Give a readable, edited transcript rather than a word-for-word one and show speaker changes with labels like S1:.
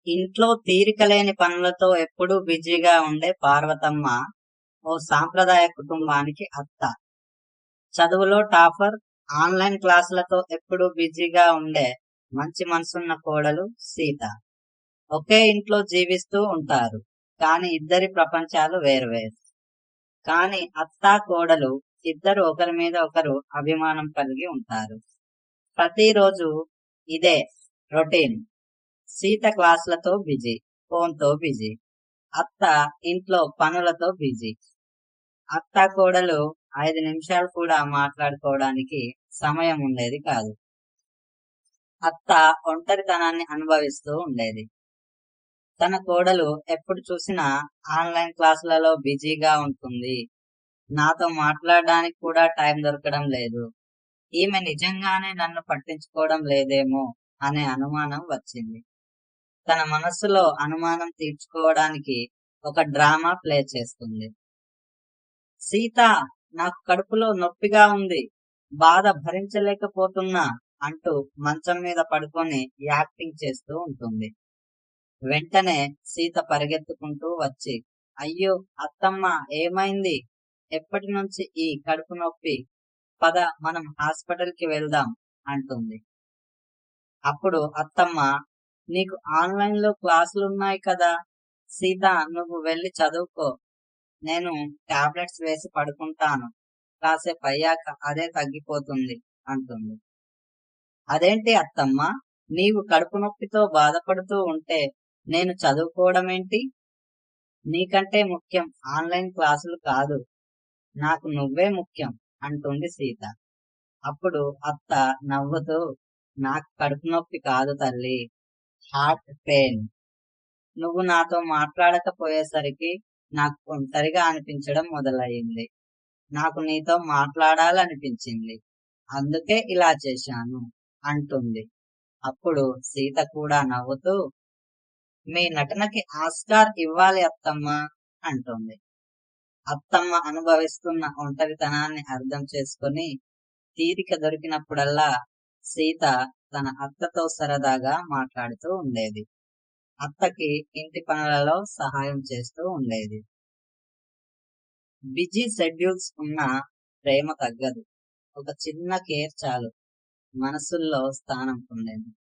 S1: ఇంట్లో తీరికలేని పనులతో ఎప్పుడూ బిజీగా ఉండే పార్వతమ్మ ఓ సాంప్రదాయ కుటుంబానికి అత్త. చదువులో టాపర్, ఆన్లైన్ క్లాసులతో ఎప్పుడూ బిజీగా ఉండే మంచి మనసున్న కోడలు సీత. ఒకే ఇంట్లో జీవిస్తూ ఉంటారు. కానీ ఇద్దరి ప్రపంచాలు వేరువేరు. కానీ అత్తా కోడలు ఇద్దరు ఒకరి మీద ఒకరు అభిమానం కలిగి ఉంటారు. ప్రతిరోజు ఇదే రొటీన్. సీత క్లాసులతో బిజీ, ఫోన్తో బిజీ. అత్త ఇంట్లో పనులతో బిజీ. అత్త కోడలు 5 నిమిషాలు కూడా మాట్లాడుకోవడానికి సమయం ఉండేది కాదు. అత్త ఒంటరితనాన్ని అనుభవిస్తూ ఉండేది. తన కోడలు ఎప్పుడు చూసినా ఆన్లైన్ క్లాసులలో బిజీగా ఉంటుంది. నాతో మాట్లాడడానికి కూడా టైం దొరకడం లేదు. ఈమె నిజంగానే నన్ను పట్టించుకోవడం లేదేమో అనే అనుమానం వచ్చింది. తన మనస్సులో అనుమానం తీర్చుకోవడానికి ఒక డ్రామా ప్లే చేస్తుంది. సీత, నాకు కడుపులో నొప్పిగా ఉంది, బాధ భరించలేకపోతున్నా అంటూ మంచం మీద పడుకొని యాక్టింగ్ చేస్తూ ఉంటుంది. వెంటనే సీత పరిగెత్తుకుంటూ వచ్చి, అయ్యో అత్తమ్మ, ఏమైంది? ఎప్పటి నుంచి ఈ కడుపు నొప్పి? పద, మనం హాస్పిటల్ కి వెళ్దాం అంటుంది. అప్పుడు అత్తమ్మ, నీకు ఆన్లైన్ లో క్లాసులున్నాయి కదా సీత, నువ్వు వెళ్ళి చదువుకో. నేను టాబ్లెట్స్ వేసి పడుకుంటాను. కాసేపు అయ్యాక అదే తగ్గిపోతుంది అంటుంది. అదేంటి అత్తమ్మ, నీవు కడుపు నొప్పితో బాధపడుతూ ఉంటే నేను చదువుకోవడం ఏంటి? నీకంటే ముఖ్యం ఆన్లైన్ క్లాసులు కాదు, నాకు నువ్వే ముఖ్యం అంటుంది సీత. అప్పుడు అత్త నవ్వుతూ, నాకు కడుపు నొప్పి కాదు తల్లి, హార్ట్ పెయిన్. నువ్వు నాతో మాట్లాడకపోయేసరికి నాకు ఒంటరిగా అనిపించడం మొదలయ్యింది. నాకు నీతో మాట్లాడాలనిపించింది. అందుకే ఇలా చేశాను అంటుంది. అప్పుడు సీత కూడా నవ్వుతూ, మీ నటనకి ఆస్కార్ ఇవ్వాలి అత్తమ్మ అంటుంది. అత్తమ్మ అనుభవిస్తున్న ఒంటరితనాన్ని అర్థం చేసుకొని తీరిక దొరికినప్పుడల్లా సీత తన అత్తతో సరదాగా మాట్లాడుతూ ఉండేది. అత్తకి ఇంటి పనులలో సహాయం చేస్తూ ఉండేది. బిజీ షెడ్యూల్స్ ఉన్న ప్రేమ తగ్గదు. ఒక చిన్న కేర్ చాలు మనసుల్లో స్థానం పొందేది.